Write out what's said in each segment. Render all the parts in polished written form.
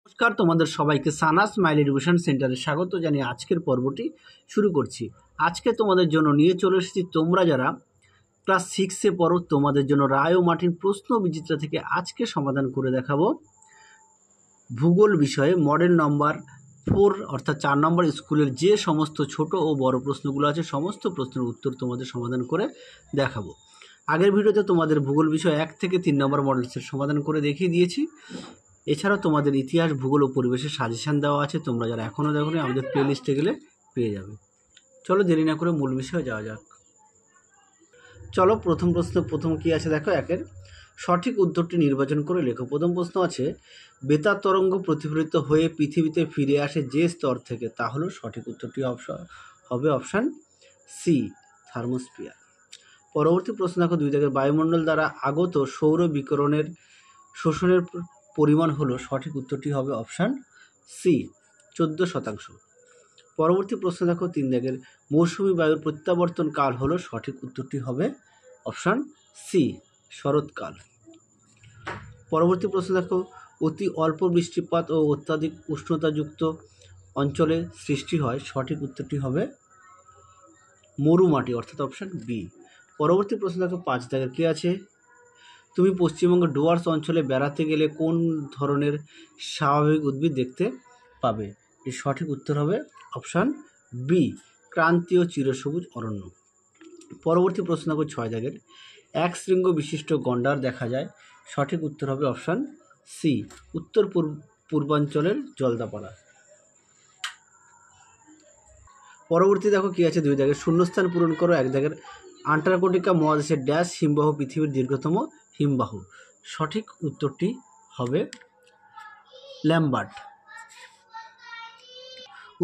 নমস্কার, তোমাদের সবাইকে সানাস স্মাইল এডুকেশন সেন্টারে স্বাগত জানিয়ে আজকের পর্বটি শুরু করছি। আজকে তোমাদের জন্য নিয়ে চলে এসেছি, তোমরা যারা ক্লাস 6-এ পড়ো তোমাদের জন্য রায় ও মার্টিন প্রশ্ন বিচিত্রা থেকে আজকে সমাধান করে দেখাবো ভূগোল বিষয়ে মডেল নম্বর 4 অর্থাৎ 4 নম্বর স্কুলের যে সমস্ত ছোট ও বড় প্রশ্নগুলো আছে সমস্ত প্রশ্নের উত্তর তোমাদের সমাধান করে দেখাবো। আগের ভিডিওতে তোমাদের ভূগোল বিষয় 1 থেকে 3 নম্বর মডেলসের সমাধান করে দেখিয়ে দিয়েছি। এছাড়াও তোমাদের ইতিহাস, ভূগোল ও পরিবেশের সাজেশান দেওয়া আছে, তোমরা যারা এখনও দেখোনি আমাদের প্লে লিস্টে গেলে পেয়ে যাবে। চলো দেরি না করে মূল বিষয়ে যাওয়া যাক। চলো প্রথম কি আছে দেখো, একের সঠিক উত্তরটি নির্বাচন করে লেখো। প্রথম প্রশ্ন আছে, বেতার তরঙ্গ প্রতিফলিত হয়ে পৃথিবীতে ফিরে আসে যে স্তর থেকে, তা হলো সঠিক উত্তরটি হবে অপশান সি, থার্মোস্ফিয়ার। পরবর্তী প্রশ্ন দেখো, 2 দাগের বায়ুমণ্ডল দ্বারা আগত সৌর বিকিরণের শোষণের পরিমাণ হলো, সঠিক উত্তরটি হবে অপশান সি, 14%। পরবর্তী প্রশ্ন দেখো, 3 দাগের মৌসুমী বায়ুর প্রত্যাবর্তন কাল হলো, সঠিক উত্তরটি হবে অপশান সি, শরৎকাল। পরবর্তী প্রশ্ন দেখো, অতি অল্প বৃষ্টিপাত ও অত্যাধিক উষ্ণতাযুক্ত অঞ্চলে সৃষ্টি হয়, সঠিক উত্তরটি হবে মরুমাটি অর্থাৎ অপশান বি। পরবর্তী প্রশ্ন দেখো, 5 দাগের কি আছে, তুমি পশ্চিমবঙ্গের ডুয়ার্স অঞ্চলে বেড়াতে গেলে কোন ধরনের স্বাভাবিক উদ্ভিদ দেখতে পাবে? এর সঠিক উত্তর হবে অপশান বি, ক্রান্তীয় চিরসবুজ অরণ্য। পরবর্তী প্রশ্ন দেখো, 6 দাগের এক শৃঙ্গ বিশিষ্ট গন্ডার দেখা যায়, সঠিক উত্তর হবে অপশান সি, উত্তর পূর্বাঞ্চলের জলদাপাড়া। পরবর্তী দেখো কি আছে, 2 দাগের শূন্যস্থান পূরণ করো। 1 দাগের আন্টার্কটিকা মহাদেশের ড্যাশ হিমবাহ পৃথিবীর দীর্ঘতম হিমবাহ, সঠিক উত্তরটি হবে ল্যামবার্ট।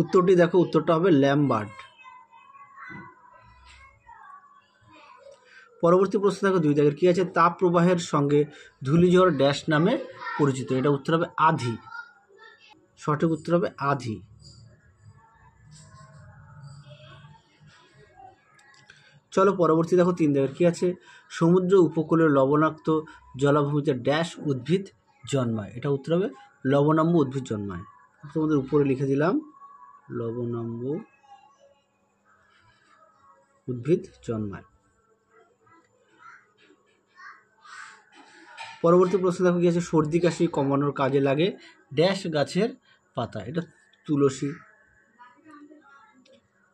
উত্তরটি দেখো, উত্তরটা হবে ল্যামবার্ট। পরবর্তী প্রশ্ন দেখো, 2 দাগের কি আছে, তাপ প্রবাহের সঙ্গে ধূলিঝড় ড্যাশ নামে পরিচিত, এটা উত্তর হবে আধি, সঠিক উত্তর হবে আধি। চলো পরবর্তী দেখো, 3 দাগের কি আছে, সমুদ্র উপকূলের লবণাক্ত জলাভূমিতে ড্যাশ উদ্ভিদ জন্মায়, এটা উত্তর হবে লবণাম্ব উদ্ভিদ জন্মায়। তোমাদের উপরে লিখে দিলাম লবণাম্ব উদ্ভিদ জন্মায়। পরবর্তী প্রশ্ন দেখো কি আছে, সর্দি কাশি কমানোর কাজে লাগে ড্যাশ গাছের পাতা, এটা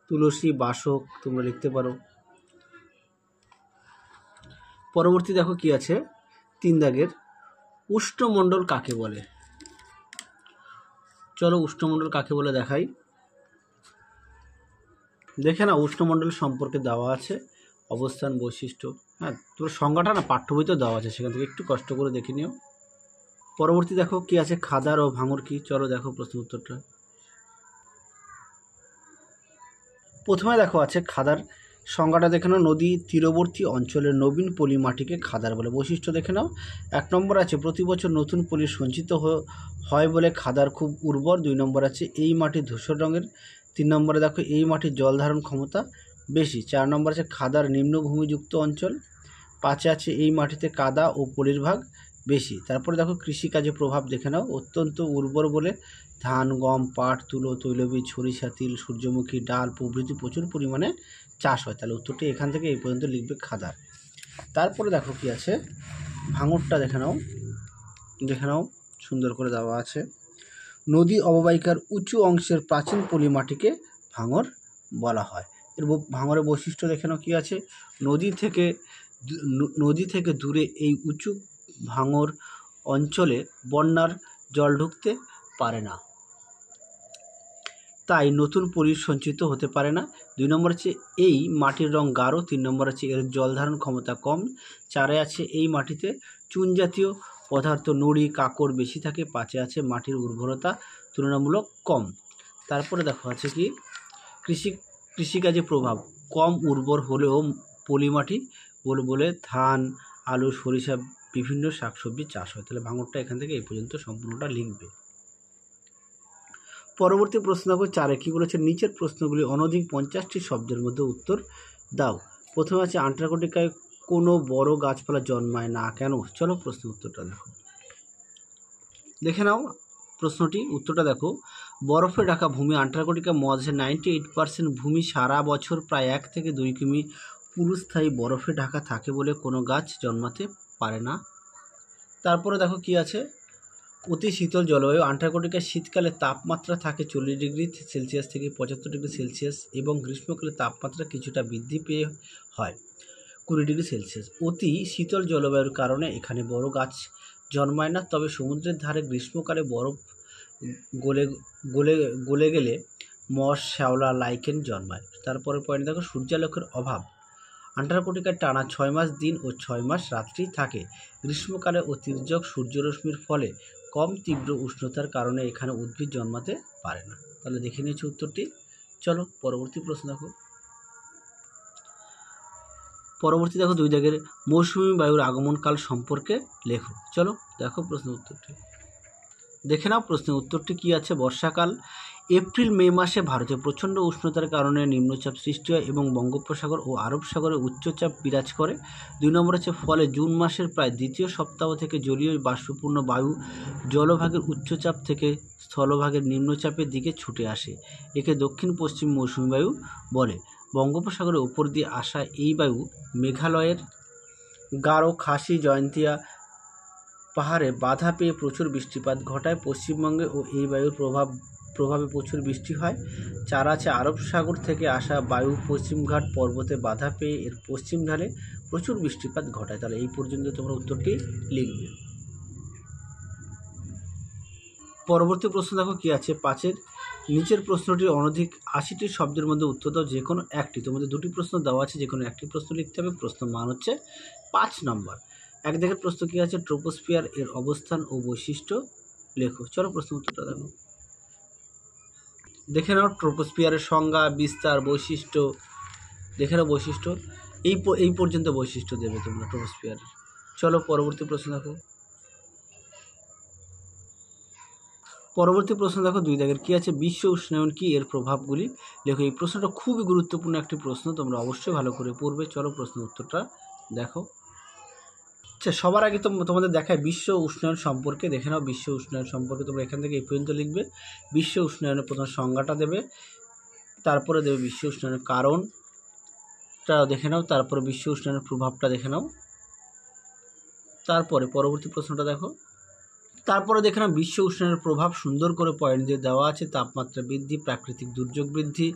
তুলসী বাসক তোমরা লিখতে পারো। পরবর্তী দেখো কি আছে, 3 দাগের উষ্ণমণ্ডল কাকে বলে? চলো উষ্ণমণ্ডল কাকে বলে দেখাই। দেখে না, উষ্ণমণ্ডল সম্পর্কে দেওয়া আছে অবস্থান, বৈশিষ্ট্য, হ্যাঁ তোমার সংজ্ঞাটা না পাঠ্য বইতেও দেওয়া আছে, সেখান থেকে একটু কষ্ট করে দেখে নিও। পরবর্তী দেখো কি আছে, খাদার ও ভাঙর কি? চলো দেখো প্রশ্ন উত্তরটা। প্রথমে দেখো আছে খাদার সংজ্ঞাটা দেখে নাও, নদী তীরবর্তী অঞ্চলের নবীন পলি মাটিকে খাদার বলে। বৈশিষ্ট্য দেখে নাও, 1 নম্বর আছে প্রতি বছর নতুন পলি সঞ্চিত হয় বলে খাদার খুব উর্বর। 2 নম্বর আছে এই মাটি ধূসর রঙের। 3 নম্বরে দেখো এই মাটির জল ধারণ ক্ষমতা বেশি। 4 নম্বর আছে খাদার নিম্নভূমিযুক্ত অঞ্চল। 5 আছে এই মাটিতে কাদা ও পলির ভাগ বেশি। তারপরে দেখো কৃষিকাজে প্রভাব দেখে নাও, অত্যন্ত উর্বর বলে ধান, গম, পাট, তুলো, তৈলবীজ, সরিষা, তিল, সূর্যমুখী, ডাল প্রভৃতি প্রচুর পরিমাণে চাষ হয়। তাহলে উত্তরটি এখান থেকে এই পর্যন্ত লিখবে খাদার। তারপরে দেখো কি আছে, ভাঙরটা দেখে নাও সুন্দর করে দেওয়া আছে, নদী অববাহিকার উঁচু অংশের প্রাচীন পলি মাটিকে ভাঙর বলা হয়। এর ভাঙরের বৈশিষ্ট্য দেখে নাও কি আছে, নদী থেকে দূরে এই উঁচু ভাঙর অঞ্চলে বন্যার জল ঢুকতে পারে না, তাই নতুন পলি সঞ্চিত হতে পারে না। 2 নম্বর আছে এই মাটির রং গাঢ়। 3 নম্বর আছে এর জল ধারণ ক্ষমতা কম। 4 আছে এই মাটিতে চুন জাতীয় পদার্থ, নুড়ি, কাঁকড় বেশি থাকে। 5 আছে মাটির উর্বরতা তুলনামূলক কম। তারপরে দেখো আছে কি, কৃষিকাজে প্রভাব, কম উর্বর হলেও পলি মাটি বলে ধান, আলু, সরিষা, বিভিন্ন শাকসবজি চাষ হয়। তাহলে ভাঙরটা এখান থেকে এই পর্যন্ত সম্পূর্ণটা লিখবে। পরবর্তী প্রশ্ন দেখো 4 কি বলেছে, নিচের প্রশ্নগুলি অনধিক 50টি শব্দের মধ্যে উত্তর দাও। প্রথমে আছে আন্টার্কটিকায় কোনো বড় গাছপালা জন্মায় না কেন? চলো প্রশ্ন উত্তরটা দেখে নাও। প্রশ্নটি উত্তরটা দেখো, বরফে ঢাকা ভূমি আন্টার্কটিকা মহাদেশের 98% ভূমি সারা বছর প্রায় 1 থেকে 2 কিমি পুরুস্থায়ী বরফে ঢাকা থাকে বলে কোনো গাছ জন্মাতে পারে না। তারপরে দেখো কি আছে, অতি শীতল জলবায়ু আন্টার্কটিকার শীতকালে তাপমাত্রা থাকে 40 ডিগ্রি সেলসিয়াস থেকে 75 ডিগ্রি সেলসিয়াস এবং গ্রীষ্মকালে তাপমাত্রা কিছুটা বৃদ্ধি পেয়ে হয় 20 ডিগ্রি সেলসিয়াস। অতি শীতল জলবায়ুর কারণে এখানে বড় গাছ জন্মায় না, তবে সমুদ্রের ধারে গ্রীষ্মকালে বরফ গলে গলে গলে গেলে মস, শ্যাওলা, লাইকেন জন্মায়। তারপরে পয়েন্ট দেখো, সূর্যালোকের অভাব আন্টার্কটিকায় টানা 6 মাস দিন ও 6 মাস রাত্রি থাকে। গ্রীষ্মকালে ও তির্যক সূর্যরশ্মির ফলে কম তীব্র উষ্ণতার কারণে এখানে উদ্ভিদ জন্মাতে পারে না। তাহলে দেখে নিয়েছি উত্তরটি। চলো পরবর্তী প্রশ্ন দেখো। পরবর্তী দেখো 2 দাগের, মৌসুমী বায়ুর আগমনকাল সম্পর্কে লেখো। চলো দেখো প্রশ্ন উত্তরটি, দেখে নাও প্রশ্নের উত্তরটি কি আছে। বর্ষাকাল এপ্রিল মে মাসে ভারতে প্রচণ্ড উষ্ণতার কারণে নিম্নচাপ সৃষ্টি হয় এবং বঙ্গোপসাগর ও আরব সাগরে উচ্চচাপ বিরাজ করে। 2 নম্বর হচ্ছে ফলে জুন মাসের প্রায় দ্বিতীয় সপ্তাহ থেকে জলীয় বাষ্পপূর্ণ বায়ু জলভাগের উচ্চচাপ থেকে স্থলভাগের নিম্নচাপের দিকে ছুটে আসে। একে দক্ষিণ পশ্চিম মৌসুমী বায়ু বলে। বঙ্গোপসাগরের উপর দিয়ে আসা এই বায়ু মেঘালয়ের গারো, খাসি, জয়ন্তিয়া পাহাড়ে বাধা পেয়ে প্রচুর বৃষ্টিপাত ঘটায়। পশ্চিমবঙ্গে ও এই বায়ুর প্রভাবে প্রচুর বৃষ্টি হয়। 4 আছে, আরব সাগর থেকে আসা বায়ু পশ্চিমঘাট পর্বতে বাধা পেয়ে এর পশ্চিম ঢালে প্রচুর বৃষ্টিপাত ঘটায়। তাহলে এই পর্যন্ত তোমরা উত্তরটি লিখবে। পরবর্তী প্রশ্ন দেখো কি আছে। 5-এর নিচের প্রশ্নটির অনধিক 80টি শব্দের মধ্যে উত্তর দাও যে কোনো একটি। তোমাদের 2টি প্রশ্ন দেওয়া আছে, যে কোনো একটি প্রশ্ন লিখতে হবে। প্রশ্ন মান হচ্ছে 5 নম্বর। 1 দাগের প্রশ্ন কি আছে, ট্রোপোস্ফিয়ার এর অবস্থান ও বৈশিষ্ট্য লেখো। চলো প্রশ্ন উত্তরটা দেখো। দেখে নাও ট্রোপোস্ফিয়ারের সংজ্ঞা, বিস্তার, বৈশিষ্ট্য। দেখে নাও বৈশিষ্ট্য, এই পর্যন্ত বৈশিষ্ট্য দেবে তোমরা ট্রোপোস্ফিয়ারের। চলো পরবর্তী প্রশ্ন দেখো। পরবর্তী প্রশ্ন দেখো 2 দাগের কি আছে, বিশ্ব উষ্ণায়ন কি, এর প্রভাবগুলি লেখো। এই প্রশ্নটা খুবই গুরুত্বপূর্ণ একটি প্রশ্ন, তোমরা অবশ্যই ভালো করে পড়বে। চলো প্রশ্ন উত্তরটা দেখো। আচ্ছা, সবার আগে তোমাদের দেখায় বিশ্ব উষ্ণায়ন সম্পর্কে। দেখে নাও বিশ্ব উষ্ণায়ন সম্পর্কে তোমরা এখান থেকে এই পর্যন্ত লিখবে। বিশ্ব উষ্ণায়নের প্রথম সংজ্ঞাটা দেবে, তারপরে দেবে বিশ্ব উষ্ণায়নের কারণটা দেখে নাও, তারপরে বিশ্ব উষ্ণায়নের প্রভাবটা দেখে নাও। তারপরে পরবর্তী প্রশ্নটা দেখো। তারপরে দেখে নাও বিশ্ব উষ্ণায়নের প্রভাব সুন্দর করে পয়েন্ট দিয়ে দেওয়া আছে। তাপমাত্রা বৃদ্ধি, প্রাকৃতিক দুর্যোগ বৃদ্ধি।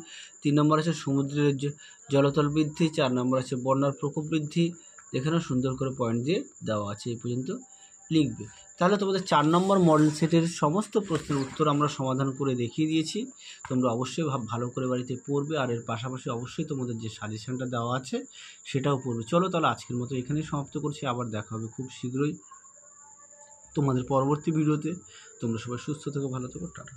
3 নম্বর আছে সমুদ্রের জলতল বৃদ্ধি। 4 নম্বর আছে বন্যার প্রকোপ বৃদ্ধি। দেখে নাও সুন্দর করে পয়েন্ট দিয়ে দেওয়া আছে, এই পর্যন্ত লিখবে। তাহলে তোমাদের 4 নম্বর মডেল সেটের সমস্ত প্রশ্নের উত্তর আমরা সমাধান করে দেখিয়ে দিয়েছি। তোমরা অবশ্যই ভালো করে বাড়িতে পড়বে, আর এর পাশাপাশি অবশ্যই তোমাদের যে সাজেশনটা দেওয়া আছে সেটাও পড়বে। চলো তাহলে আজকের মতো এখানেই সমাপ্ত করছি, আবার দেখা হবে খুব শীঘ্রই তোমাদের পরবর্তী ভিডিওতে। তোমরা সবাই সুস্থ থেকো, ভালো থেকো, টাটা।